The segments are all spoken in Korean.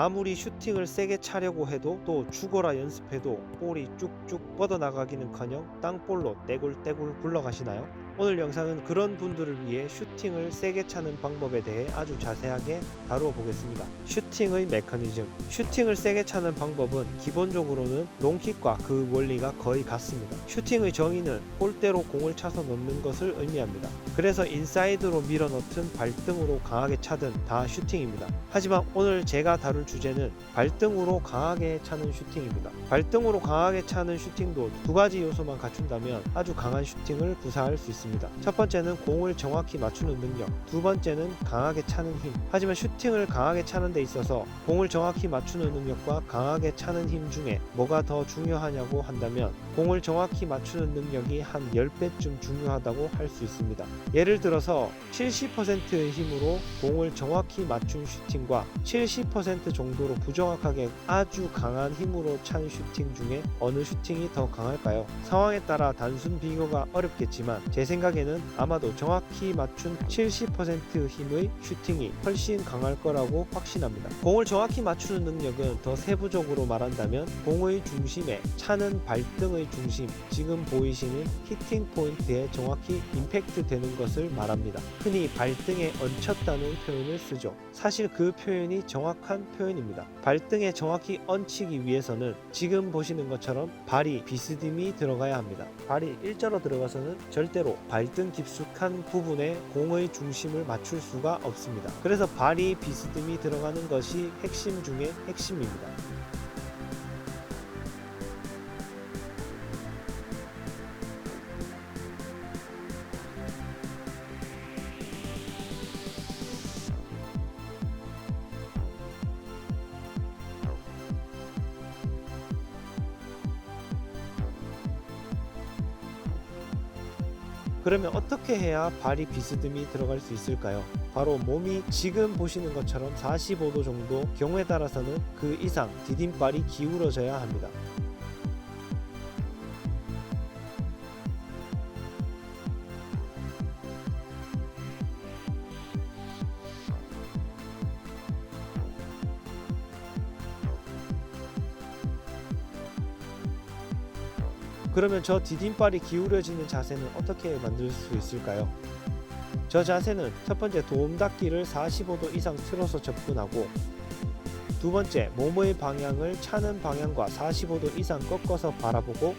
아무리 슈팅을 세게 차려고 해도 또 죽어라 연습해도 볼이 쭉쭉 뻗어나가기는커녕 땅볼로 떼굴떼굴 굴러가시나요? 오늘 영상은 그런 분들을 위해 슈팅을 세게 차는 방법에 대해 아주 자세하게 다루어 보겠습니다. 슈팅의 메커니즘. 슈팅을 세게 차는 방법은 기본적으로는 롱킥과 그 원리가 거의 같습니다. 슈팅의 정의는 골대로 공을 차서 넣는 것을 의미합니다. 그래서 인사이드로 밀어넣든 발등으로 강하게 차든 다 슈팅입니다. 하지만 오늘 제가 다룰 주제는 발등으로 강하게 차는 슈팅입니다. 발등으로 강하게 차는 슈팅도 두 가지 요소만 갖춘다면 아주 강한 슈팅을 구사할 수 있습니다. 첫 번째는 공을 정확히 맞추는 능력, 두 번째는 강하게 차는 힘. 하지만 슈팅을 강하게 차는 데 있어서 공을 정확히 맞추는 능력과 강하게 차는 힘 중에 뭐가 더 중요하냐고 한다면 공을 정확히 맞추는 능력이 한 10배쯤 중요하다고 할 수 있습니다. 예를 들어서 70%의 힘으로 공을 정확히 맞춘 슈팅과 70% 정도로 부정확하게 아주 강한 힘으로 찬 슈팅 중에 어느 슈팅이 더 강할까요? 상황에 따라 단순 비교가 어렵겠지만 제 생각에는 아마도 정확히 맞춘 70% 힘의 슈팅이 훨씬 강할 거라고 확신합니다. 공을 정확히 맞추는 능력은 더 세부적으로 말한다면 공의 중심에 차는 발등의 중심, 지금 보이시는 히팅 포인트에 정확히 임팩트 되는 것을 말합니다. 흔히 발등에 얹혔다는 표현을 쓰죠. 사실 그 표현이 정확한 표현입니다. 발등에 정확히 얹히기 위해서는 지금 보시는 것처럼 발이 비스듬히 들어가야 합니다. 발이 일자로 들어가서는 절대로 발등 깊숙한 부분에 공의 중심을 맞출 수가 없습니다. 그래서 발이 비스듬히 들어가는 것이 핵심 중의 핵심입니다. 그러면 어떻게 해야 발이 비스듬히 들어갈 수 있을까요? 바로 몸이 지금 보시는 것처럼 45도 정도, 경우에 따라서는 그 이상 디딤발이 기울어져야 합니다. 그러면 저 디딤발이 기울어지는 자세는 어떻게 만들 수 있을까요? 저 자세는 첫 번째 도움닫기를 45도 이상 틀어서 접근하고, 두 번째 몸의 방향을 차는 방향과 45도 이상 꺾어서 바라보고,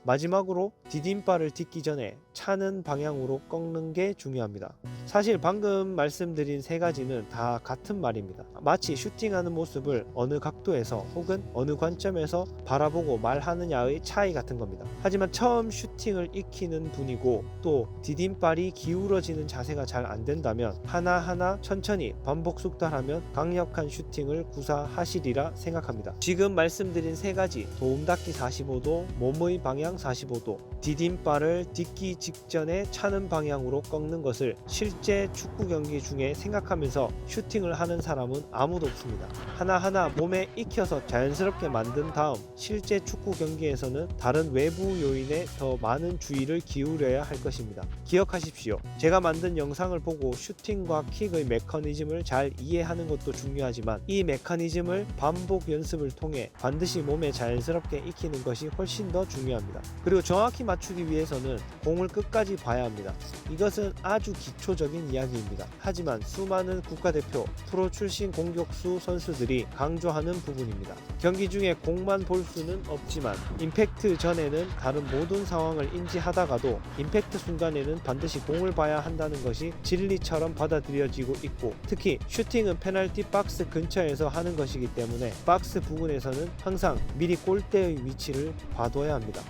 마지막으로 디딤발을 딛기 전에 차는 방향으로 꺾는 게 중요합니다. 사실 방금 말씀드린 세 가지는 다 같은 말입니다. 마치 슈팅하는 모습을 어느 각도에서 혹은 어느 관점에서 바라보고 말하느냐의 차이 같은 겁니다. 하지만 처음 슈팅을 익히는 분이고 또 디딤발이 기울어지는 자세가 잘 안 된다면 하나하나 천천히 반복 숙달하면 강력한 슈팅을 구사하시리라 생각합니다. 지금 말씀드린 세 가지, 도움닫기 45도, 몸의 방향 45도, 디딤발을 딛기 직전에 차는 방향으로 꺾는 것을 실제 축구 경기 중에 생각하면서 슈팅을 하는 사람은 아무도 없습니다. 하나하나 몸에 익혀서 자연스럽게 만든 다음 실제 축구 경기에서는 다른 외부 요인에 더 많은 주의를 기울여야 할 것입니다. 기억하십시오. 제가 만든 영상을 보고 슈팅과 킥의 메커니즘을 잘 이해하는 것도 중요하지만 이 메커니즘을 반복 연습을 통해 반드시 몸에 자연스럽게 익히는 것이 훨씬 더 중요합니다. 그리고 정확히 맞추기 위해서는 공을 끝까지 봐야 합니다. 이것은 아주 기초적인 이야기입니다. 하지만 수많은 국가대표, 프로 출신 공격수 선수들이 강조하는 부분입니다. 경기 중에 공만 볼 수는 없지만 임팩트 전에는 다른 모든 상황을 인지하다가도 임팩트 순간에는 반드시 공을 봐야 한다는 것이 진리처럼 받아들여지고 있고, 특히 슈팅은 페널티 박스 근처에서 하는 것이기 때문에 박스 부근에서는 항상 미리 골대의 위치를 봐둬야 합니다.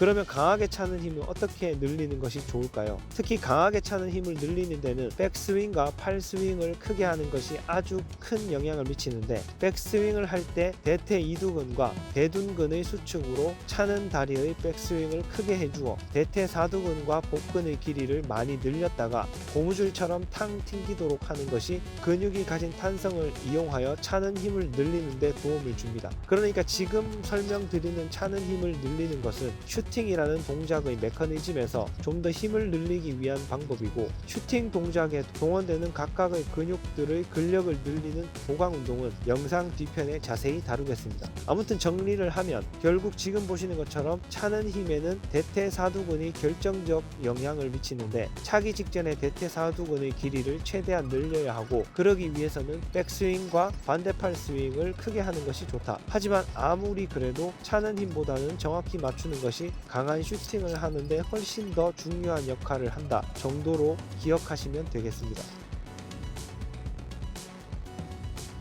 그러면 강하게 차는 힘을 어떻게 늘리는 것이 좋을까요? 특히 강하게 차는 힘을 늘리는 데는 백스윙과 팔스윙을 크게 하는 것이 아주 큰 영향을 미치는데, 백스윙을 할 때 대퇴 이두근과 대둔근의 수축으로 차는 다리의 백스윙을 크게 해주어 대퇴 사두근과 복근의 길이를 많이 늘렸다가 고무줄처럼 탕 튕기도록 하는 것이 근육이 가진 탄성을 이용하여 차는 힘을 늘리는 데 도움을 줍니다. 그러니까 지금 설명드리는 차는 힘을 늘리는 것은 슈팅이라는 동작의 메커니즘에서 좀 더 힘을 늘리기 위한 방법이고, 슈팅 동작에 동원되는 각각의 근육들의 근력을 늘리는 보강 운동은 영상 뒤편에 자세히 다루겠습니다. 아무튼 정리를 하면 결국 지금 보시는 것처럼 차는 힘에는 대퇴사두근이 결정적 영향을 미치는데, 차기 직전에 대퇴사두근의 길이를 최대한 늘려야 하고, 그러기 위해서는 백스윙과 반대팔 스윙을 크게 하는 것이 좋다. 하지만 아무리 그래도 차는 힘보다는 정확히 맞추는 것이 강한 슈팅을 하는데 훨씬 더 중요한 역할을 한다 정도로 기억하시면 되겠습니다.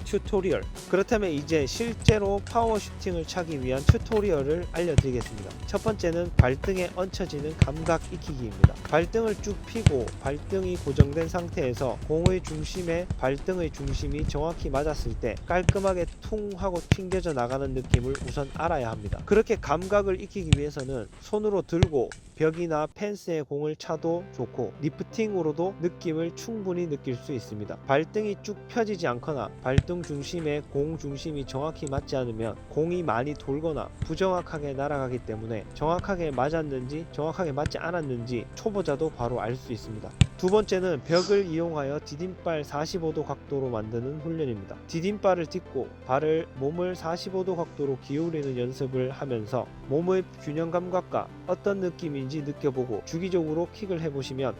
튜토리얼. 그렇다면 이제 실제로 파워 슈팅을 차기 위한 튜토리얼을 알려드리겠습니다. 첫 번째는 발등에 얹혀지는 감각 익히기입니다. 발등을 쭉 펴고 발등이 고정된 상태에서 공의 중심에 발등의 중심이 정확히 맞았을 때 깔끔하게 퉁 하고 튕겨져 나가는 느낌을 우선 알아야 합니다. 그렇게 감각을 익히기 위해서는 손으로 들고 벽이나 펜스에 공을 차도 좋고, 리프팅으로도 느낌을 충분히 느낄 수 있습니다. 발등이 쭉 펴지지 않거나 발등 중심에 공 중심이 정확히 맞지 않으면 공이 많이 돌거나 부정확하게 날아가기 때문에 정확하게 맞았는지 정확하게 맞지 않았는지 초보자도 바로 알 수 있습니다. 두 번째는 벽을 이용하여 디딤발 45도 각도로 만드는 훈련입니다. 디딤발을 딛고 몸을 45도 각도로 기울이는 연습을 하면서 몸의 균형 감각과 어떤 느낌인지 느껴보고 주기적으로 킥을 해보시면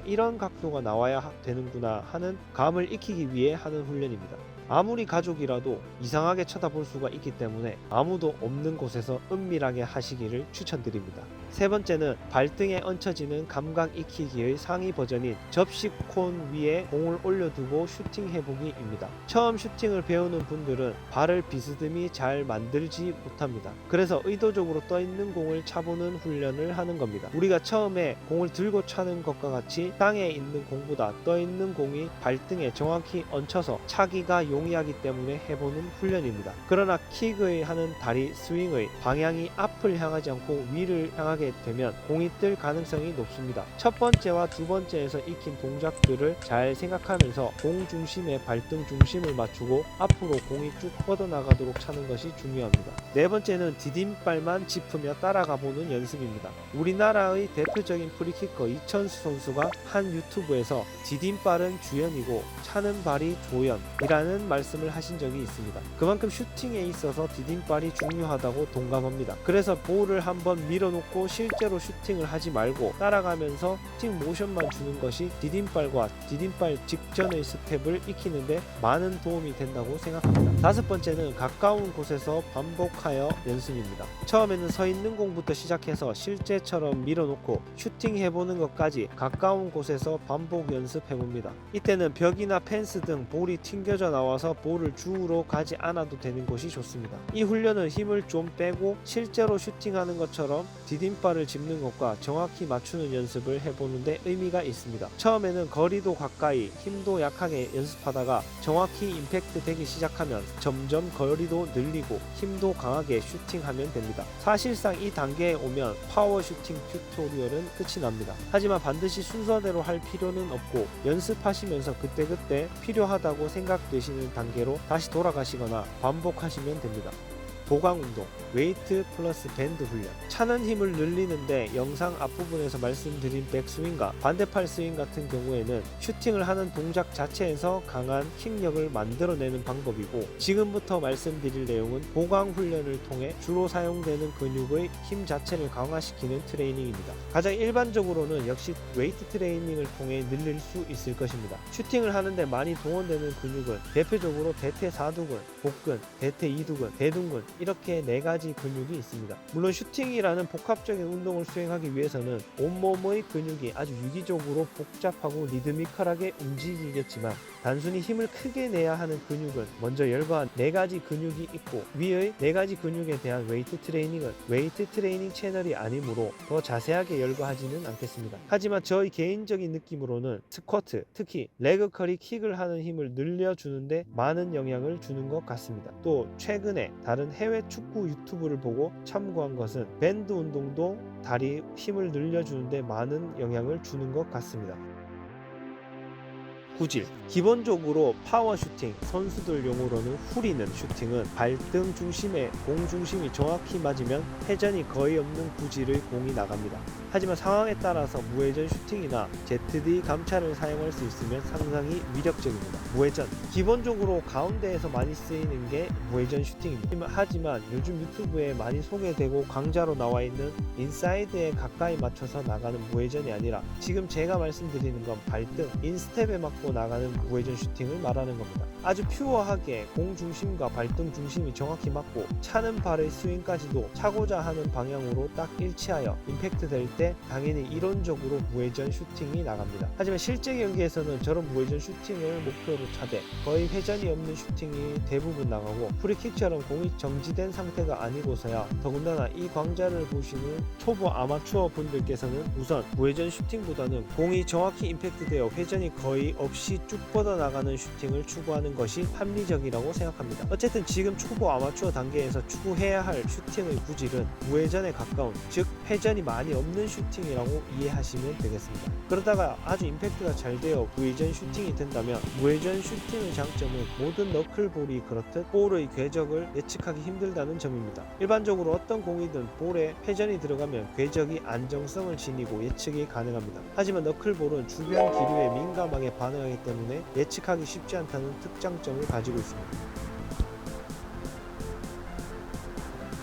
이런 각도가 나와야 되는구나 하는 감을 익히기 위해 하는 훈련입니다. 아무리 가족이라도 이상하게 쳐다볼 수가 있기 때문에 아무도 없는 곳에서 은밀하게 하시기를 추천드립니다. 세 번째는 발등에 얹혀지는 감각 익히기의 상위 버전인 접시콘 위에 공을 올려두고 슈팅 해보기입니다. 처음 슈팅을 배우는 분들은 발을 비스듬히 잘 만들지 못합니다. 그래서 의도적으로 떠있는 공을 차보는 훈련을 하는 겁니다. 우리가 처음에 공을 들고 차는 것과 같이 땅에 있는 공보다 떠있는 공이 발등에 정확히 얹혀서 차기가 용이하기 때문에 해보는 훈련입니다. 그러나 킥의 하는 다리 스윙의 방향이 앞을 향하지 않고 위를 향하게 되면 공이 뜰 가능성이 높습니다. 첫 번째와 두 번째에서 익힌 동작들을 잘 생각하면서 공 중심에 발등 중심을 맞추고 앞으로 공이 쭉 뻗어나가도록 차는 것이 중요합니다. 네 번째는 디딤발만 짚으며 따라가 보는 연습입니다. 우리나라의 대표적인 프리키커 이천수 선수가 한 유튜브에서 디딤발은 주연이고 차는 발이 조연이라는 말씀을 하신 적이 있습니다. 그만큼 슈팅에 있어서 디딤발이 중요하다고 동감합니다. 그래서 볼을 한번 밀어놓고 실제로 슈팅을 하지 말고 따라가면서 슈팅 모션만 주는 것이 디딤발과 디딤발 직전의 스텝을 익히는데 많은 도움이 된다고 생각합니다. 다섯 번째는 가까운 곳에서 반복하여 연습입니다. 처음에는 서 있는 공부터 시작해서 실제처럼 밀어놓고 슈팅 해보는 것까지 가까운 곳에서 반복 연습해봅니다. 이때는 벽이나 펜스 등 볼이 튕겨져 나와서 볼을 주우러 가지 않아도 되는 곳이 좋습니다. 이 훈련은 힘을 좀 빼고 실제로 슈팅하는 것처럼 디딤발을 짚는 것과 정확히 맞추는 연습을 해보는데 의미가 있습니다. 처음에는 거리도 가까이 힘도 약하게 연습하다가 정확히 임팩트 되기 시작하면 점점 거리도 늘리고 힘도 강하게 슈팅하면 됩니다. 사실상 이 단계에 오면 파워 슈팅 튜토리얼은 끝이 납니다. 하지만 반드시 순서대로 할 필요는 없고 연습하시면서 그때그때 필요하다고 생각되시는 단계로 다시 돌아가시거나 반복하시면 됩니다. 보강 운동, 웨이트 플러스 밴드 훈련. 차는 힘을 늘리는데 영상 앞부분에서 말씀드린 백스윙과 반대팔 스윙 같은 경우에는 슈팅을 하는 동작 자체에서 강한 킥력을 만들어내는 방법이고, 지금부터 말씀드릴 내용은 보강 훈련을 통해 주로 사용되는 근육의 힘 자체를 강화시키는 트레이닝입니다. 가장 일반적으로는 역시 웨이트 트레이닝을 통해 늘릴 수 있을 것입니다. 슈팅을 하는데 많이 동원되는 근육은 대표적으로 대퇴 사두근, 복근, 대퇴 이두근, 대둔근 이렇게 4가지 근육이 있습니다. 물론 슈팅이라는 복합적인 운동을 수행하기 위해서는 온몸의 근육이 아주 유기적으로 복잡하고 리드미컬하게 움직이겠지만 단순히 힘을 크게 내야 하는 근육은 먼저 열거한 4가지 근육이 있고 위의 4가지 근육에 대한 웨이트 트레이닝은 웨이트 트레이닝 채널이 아니므로 더 자세하게 열거하지는 않겠습니다. 하지만 저의 개인적인 느낌으로는 스쿼트, 특히 레그 커리 킥을 하는 힘을 늘려주는데 많은 영향을 주는 것 같습니다. 또 최근에 다른 해외 축구 유튜브를 보고 참고한 것은 밴드 운동도 다리 힘을 늘려주는데 많은 영향을 주는 것 같습니다. 구질. 기본적으로 파워 슈팅, 선수들 용어로는 후리는 슈팅은 발등 중심에 공 중심이 정확히 맞으면 회전이 거의 없는 구질의 공이 나갑니다. 하지만 상황에 따라서 무회전 슈팅이나 ZD 감차를 사용할 수 있으면 상당히 위력적입니다. 무회전. 기본적으로 가운데에서 많이 쓰이는 게 무회전 슈팅입니다. 하지만 요즘 유튜브에 많이 소개되고 강좌로 나와 있는 인사이드에 가까이 맞춰서 나가는 무회전이 아니라 지금 제가 말씀드리는 건 발등, 인스텝에 맞고 나가는 무회전 슈팅을 말하는 겁니다. 아주 퓨어하게 공 중심과 발등 중심이 정확히 맞고 차는 발의 스윙까지도 차고자 하는 방향으로 딱 일치하여 임팩트 될 때 당연히 이론적으로 무회전 슈팅이 나갑니다. 하지만 실제 경기에서는 저런 무회전 슈팅을 목표로 차되 거의 회전이 없는 슈팅이 대부분 나가고 프리킥처럼 공이 정지된 상태가 아니고서야 더군다나 이 강좌를 보시는 초보 아마추어 분들께서는 우선 무회전 슈팅보다는 공이 정확히 임팩트되어 회전이 거의 없이 쭉 뻗어나가는 슈팅을 추구하는 것이 합리적이라고 생각합니다. 어쨌든 지금 초보 아마추어 단계에서 추구해야 할 슈팅의 구질은 무회전에 가까운, 즉 회전이 많이 없는 슈팅이라고 이해하시면 되겠습니다. 그러다가 아주 임팩트가 잘 되어 무회전 슈팅이 된다면 무회전 슈팅의 장점은 모든 너클볼이 그렇듯 볼의 궤적을 예측하기 힘들다는 점입니다. 일반적으로 어떤 공이든 볼에 회전이 들어가면 궤적이 안정성을 지니고 예측이 가능합니다. 하지만 너클볼은 주변 기류에 민감하게 반응하기 때문에 예측하기 쉽지 않다는 특장점을 가지고 있습니다.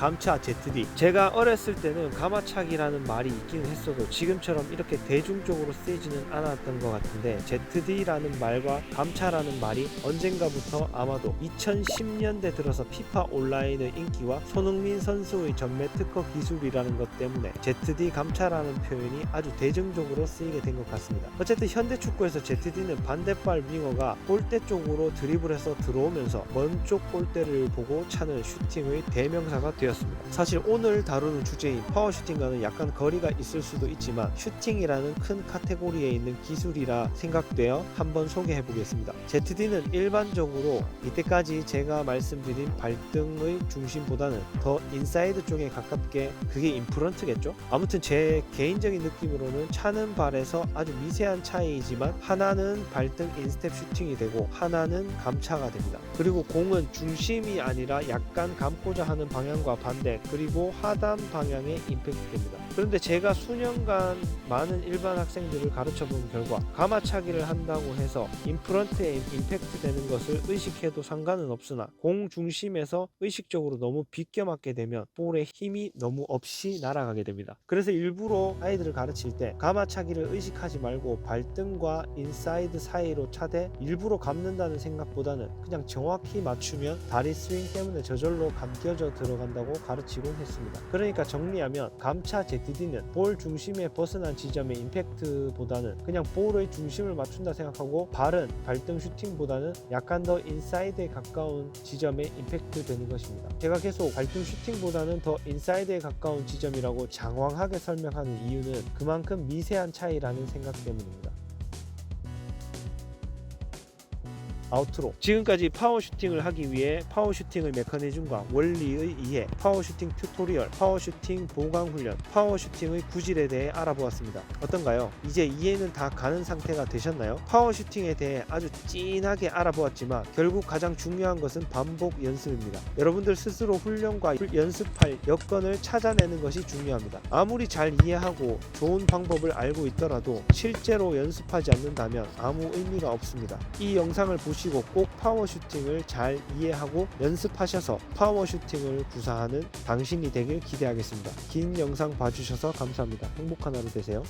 감차 ZD. 제가 어렸을 때는 가마차기라는 말이 있기는 했어도 지금처럼 이렇게 대중적으로 쓰이지는 않았던 것 같은데 ZD라는 말과 감차라는 말이 언젠가부터 아마도 2010년대 들어서 피파 온라인의 인기와 손흥민 선수의 전매 특허 기술이라는 것 때문에 ZD 감차라는 표현이 아주 대중적으로 쓰이게 된 것 같습니다. 어쨌든 현대 축구에서 ZD는 반대발 윙어가 골대 쪽으로 드리블해서 들어오면서 먼 쪽 골대를 보고 차는 슈팅의 대명사가 되었습니다. 사실 오늘 다루는 주제인 파워슈팅과는 약간 거리가 있을 수도 있지만 슈팅이라는 큰 카테고리에 있는 기술이라 생각되어 한번 소개해 보겠습니다. ZD는 일반적으로 이때까지 제가 말씀드린 발등의 중심보다는 더 인사이드 쪽에 가깝게, 그게 인프런트겠죠? 아무튼 제 개인적인 느낌으로는 차는 발에서 아주 미세한 차이이지만 하나는 발등 인스텝 슈팅이 되고 하나는 감차가 됩니다. 그리고 공은 중심이 아니라 약간 감고자 하는 방향과 반대, 그리고 하단 방향에 임팩트됩니다. 그런데 제가 수년간 많은 일반 학생들을 가르쳐 본 결과 가마차기를 한다고 해서 인프런트에 임팩트 되는 것을 의식해도 상관은 없으나 공 중심에서 의식적으로 너무 비껴 맞게 되면 볼에 힘이 너무 없이 날아가게 됩니다. 그래서 일부러 아이들을 가르칠 때 가마차기를 의식하지 말고 발등과 인사이드 사이로 차되 일부러 감는다는 생각보다는 그냥 정확히 맞추면 다리 스윙 때문에 저절로 감겨져 들어간다고 가르치곤 했습니다. 그러니까 정리하면 감차 ZD는 볼 중심에 벗어난 지점의 임팩트보다는 그냥 볼의 중심을 맞춘다 생각하고 발은 발등 슈팅보다는 약간 더 인사이드에 가까운 지점에 임팩트 되는 것입니다. 제가 계속 발등 슈팅보다는 더 인사이드에 가까운 지점이라고 장황하게 설명하는 이유는 그만큼 미세한 차이라는 생각 때문입니다. 아우트로. 지금까지 파워슈팅을 하기 위해 파워슈팅의 메커니즘과 원리의 이해, 파워슈팅 튜토리얼, 파워슈팅 보강훈련, 파워슈팅의 구질에 대해 알아보았습니다. 어떤가요? 이제 이해는 다 가는 상태가 되셨나요? 파워슈팅에 대해 아주 진하게 알아보았지만 결국 가장 중요한 것은 반복 연습입니다. 여러분들 스스로 훈련과 연습할 여건을 찾아내는 것이 중요합니다. 아무리 잘 이해하고 좋은 방법을 알고 있더라도 실제로 연습하지 않는다면 아무 의미가 없습니다. 이 영상을 보시고 꼭 파워슈팅을 잘 이해하고 연습하셔서 파워슈팅을 구사하는 당신이 되길 기대하겠습니다. 긴 영상 봐주셔서 감사합니다. 행복한 하루 되세요.